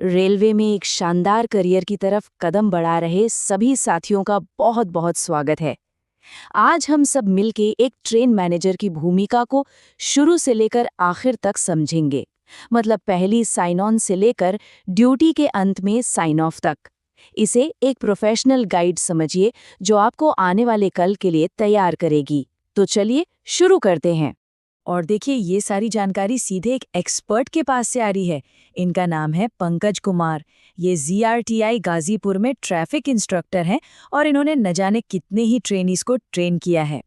Railway में एक शानदार करियर की तरफ कदम बढ़ा रहे सभी साथियों का बहुत बहुत स्वागत है। आज हम सब मिलके एक ट्रेन मैनेजर की भूमिका को शुरू से लेकर आखिर तक समझेंगे। मतलब पहली साइन ऑन से लेकर ड्यूटी के अंत में साइन ऑफ तक। इसे एक प्रोफेशनल गाइड समझिए जो आपको आने वाले कल के लिए तैयार करेगी। तो चलिए शुरू करते हैं। और देखिए, ये सारी जानकारी सीधे एक एक्सपर्ट के पास से आ रही है। इनका नाम है पंकज कुमार। ये ZRTI गाजीपुर में ट्रैफिक इंस्ट्रक्टर हैं और इन्होंने न जाने कितने ही ट्रेनीज को ट्रेन किया है।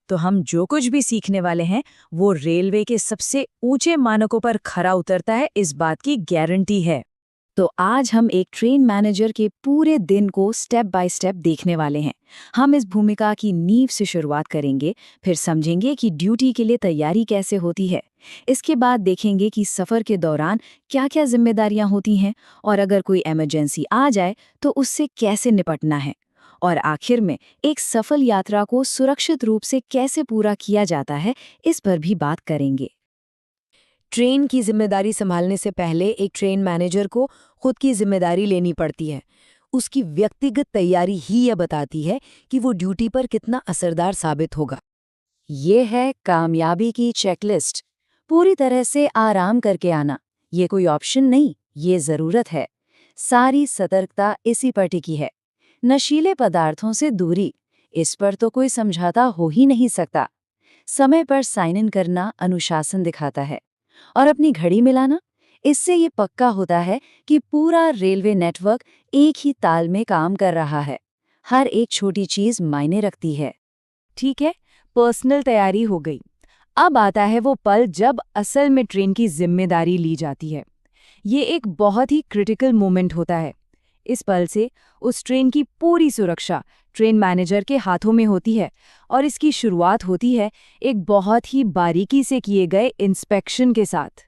तो हम जो कुछ भी सीखने वाले हैं वो रेलवे के सबसे ऊंचे मानकों पर खरा उतरता है, इस बात की गारंटी है। तो आज हम एक ट्रेन मैनेजर के पूरे दिन को स्टेप बाय स्टेप देखने वाले हैं। हम इस भूमिका की नींव से शुरुआत करेंगे, फिर समझेंगे कि ड्यूटी के लिए तैयारी कैसे होती है। इसके बाद देखेंगे कि सफ़र के दौरान क्या-क्या जिम्मेदारियां होती हैं और अगर कोई इमरजेंसी आ जाए तो उससे कैसे निपटना है। और आखिर में एक सफल यात्रा को सुरक्षित रूप से कैसे पूरा किया जाता है, इस पर भी बात करेंगे। ट्रेन की जिम्मेदारी संभालने से पहले एक ट्रेन मैनेजर को खुद की जिम्मेदारी लेनी पड़ती है। उसकी व्यक्तिगत तैयारी ही यह बताती है कि वो ड्यूटी पर कितना असरदार साबित होगा। ये है कामयाबी की चेकलिस्ट। पूरी तरह से आराम करके आना, ये कोई ऑप्शन नहीं, ये जरूरत है। सारी सतर्कता इसी पर टिकी है। नशीले पदार्थों से दूरी, इस पर तो कोई समझौता हो ही नहीं सकता। समय पर साइन इन करना अनुशासन दिखाता है। और अपनी घड़ी मिलाना, इससे ये पक्का होता है कि पूरा रेलवे नेटवर्क एक ही ताल में काम कर रहा है। हर एक छोटी चीज मायने रखती है। ठीक है, पर्सनल तैयारी हो गई। अब आता है वो पल जब असल में ट्रेन की जिम्मेदारी ली जाती है। ये एक बहुत ही क्रिटिकल मोमेंट होता है। इस पल से उस ट्रेन की पूरी सुरक्षा ट्रेन मैनेजर के हाथों में होती है और इसकी शुरुआत होती है एक बहुत ही बारीकी से किए गए इंस्पेक्शन के साथ।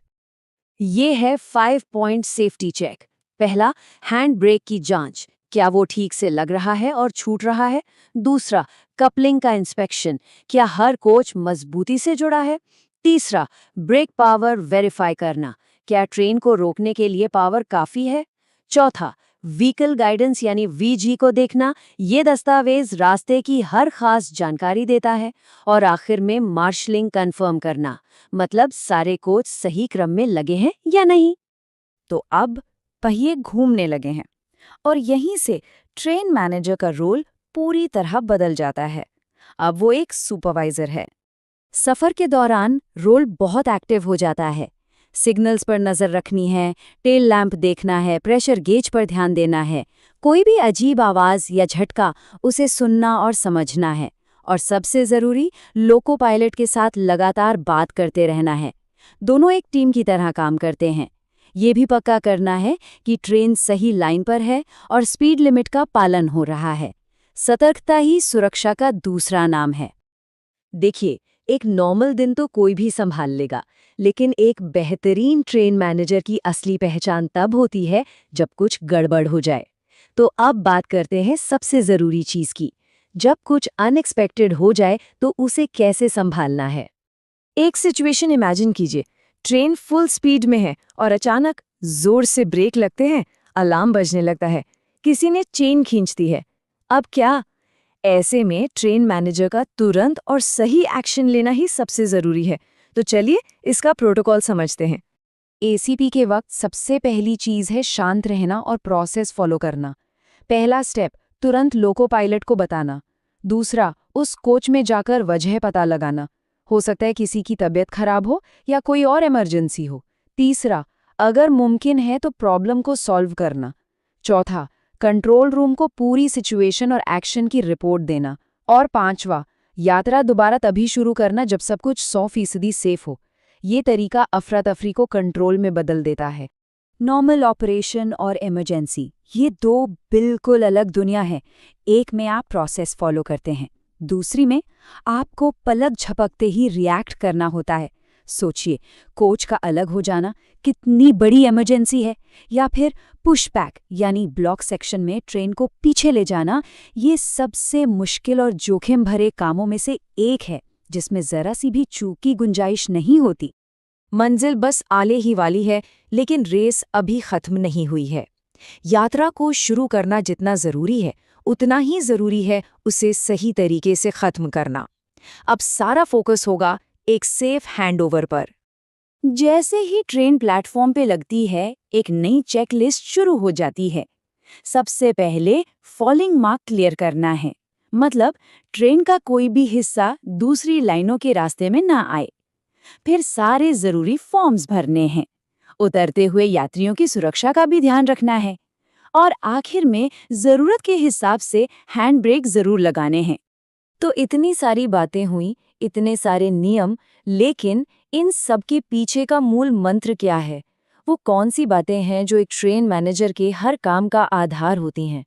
ये है 5 पॉइंट सेफ्टी चेक। पहला, हैंड ब्रेक की जांच, क्या वो ठीक से लग रहा है और छूट रहा है। दूसरा, कपलिंग का इंस्पेक्शन, क्या हर कोच मजबूती से जुड़ा है। तीसरा, ब्रेक पावर वेरीफाई करना, क्या ट्रेन को रोकने के लिए पावर काफी है। चौथा, व्हीकल गाइडेंस यानी VG को देखना, ये दस्तावेज रास्ते की हर खास जानकारी देता है। और आखिर में मार्शलिंग कंफर्म करना, मतलब सारे कोच सही क्रम में लगे हैं या नहीं। तो अब पहिए घूमने लगे हैं और यहीं से ट्रेन मैनेजर का रोल पूरी तरह बदल जाता है। अब वो एक सुपरवाइजर है। सफर के दौरान रोल बहुत एक्टिव हो जाता है। सिग्नल्स पर नजर रखनी है, टेल लैंप देखना है, प्रेशर गेज पर ध्यान देना है। कोई भी अजीब आवाज या झटका, उसे सुनना और समझना है। और सबसे जरूरी, लोको पायलट के साथ लगातार बात करते रहना है। दोनों एक टीम की तरह काम करते हैं। ये भी पक्का करना है कि ट्रेन सही लाइन पर है और स्पीड लिमिट का पालन हो रहा है। सतर्कता ही सुरक्षा का दूसरा नाम है। देखिए, एक नॉर्मल दिन तो कोई भी संभाल लेगा, लेकिन एक बेहतरीन ट्रेन मैनेजर की असली पहचान तब होती है जब कुछ गड़बड़ हो जाए। तो अब बात करते हैं सबसे ज़रूरी चीज़ की। जब कुछ अनएक्सपेक्टेड हो जाए तो उसे कैसे संभालना है। एक सिचुएशन इमेजिन कीजिए, ट्रेन फुल स्पीड में है और अचानक जोर से ब्रेक लगते हैं, अलार्म बजने लगता है, किसी ने चेन खींच दी है। अब क्या? ऐसे में ट्रेन मैनेजर का तुरंत और सही एक्शन लेना ही सबसे ज़रूरी है। तो चलिए इसका प्रोटोकॉल समझते हैं। ACP के वक्त सबसे पहली चीज़ है शांत रहना और प्रोसेस फॉलो करना। पहला स्टेप, तुरंत लोको पायलट को बताना। दूसरा, उस कोच में जाकर वजह पता लगाना। हो सकता है किसी की तबीयत खराब हो या कोई और इमरजेंसी हो। तीसरा, अगर मुमकिन है तो प्रॉब्लम को सॉल्व करना। चौथा, कंट्रोल रूम को पूरी सिचुएशन और एक्शन की रिपोर्ट देना। और पांचवा, यात्रा दोबारा तभी शुरू करना जब सब कुछ 100% सेफ हो। ये तरीका अफरा तफरी को कंट्रोल में बदल देता है। नॉर्मल ऑपरेशन और इमरजेंसी, ये दो बिल्कुल अलग दुनिया है। एक में आप प्रोसेस फॉलो करते हैं, दूसरी में आपको पलक झपकते ही रिएक्ट करना होता है। सोचिए, कोच का अलग हो जाना कितनी बड़ी इमरजेंसी है, या फिर पुशबैक यानी ब्लॉक सेक्शन में ट्रेन को पीछे ले जाना, ये सबसे मुश्किल और जोखिम भरे कामों में से एक है जिसमें जरा सी भी चूक की गुंजाइश नहीं होती। मंजिल बस आले ही वाली है, लेकिन रेस अभी खत्म नहीं हुई है। यात्रा को शुरू करना जितना जरूरी है, उतना ही जरूरी है उसे सही तरीके से खत्म करना। अब सारा फोकस होगा एक सेफ हैंडओवर पर। जैसे ही ट्रेन प्लेटफॉर्म पे लगती है, एक नई चेकलिस्ट शुरू हो जाती है। सबसे पहले फॉलिंग मार्क क्लियर करना है, मतलब ट्रेन का कोई भी हिस्सा दूसरी लाइनों के रास्ते में ना आए। फिर सारे जरूरी फॉर्म्स भरने हैं। उतरते हुए यात्रियों की सुरक्षा का भी ध्यान रखना है। और आखिर में जरूरत के हिसाब से हैंड ब्रेक जरूर लगाने हैं। तो इतनी सारी बातें हुई, इतने सारे नियम, लेकिन इन सब के पीछे का मूल मंत्र क्या है? वो कौन सी बातें हैं जो एक ट्रेन मैनेजर के हर काम का आधार होती हैं?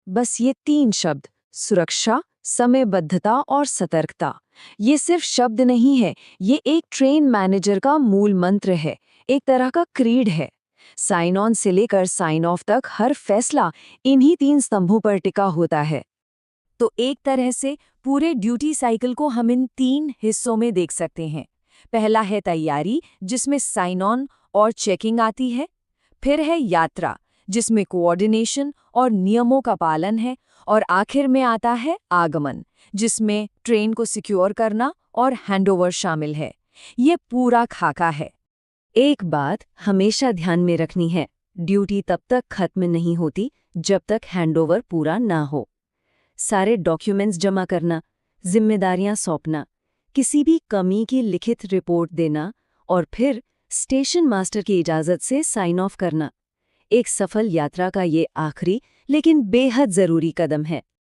बस ये 3 शब्द: सुरक्षा, समयबद्धता और सतर्कता। ये सिर्फ शब्द नहीं है, ये एक ट्रेन मैनेजर का मूल मंत्र है, एक तरह का क्रीड है। साइन ऑन से लेकर साइन ऑफ तक हर फैसला इन्हीं 3 स्तंभों पर टिका होता है। तो एक तरह से पूरे ड्यूटी साइकिल को हम इन 3 हिस्सों में देख सकते हैं। पहला है तैयारी, जिसमें साइन ऑन और चेकिंग आती है। फिर है यात्रा, जिसमें कोऑर्डिनेशन और नियमों का पालन है। और आखिर में आता है आगमन, जिसमें ट्रेन को सिक्योर करना और हैंडओवर शामिल है। ये पूरा खाका है। एक बात हमेशा ध्यान में रखनी है, ड्यूटी तब तक खत्म नहीं होती जब तक हैंडओवर पूरा ना हो। सारे डॉक्यूमेंट्स जमा करना, जिम्मेदारियां सौंपना, किसी भी कमी की लिखित रिपोर्ट देना और फिर स्टेशन मास्टर की इजाज़त से साइन ऑफ करना। एक सफल यात्रा का ये आखिरी लेकिन बेहद ज़रूरी कदम है।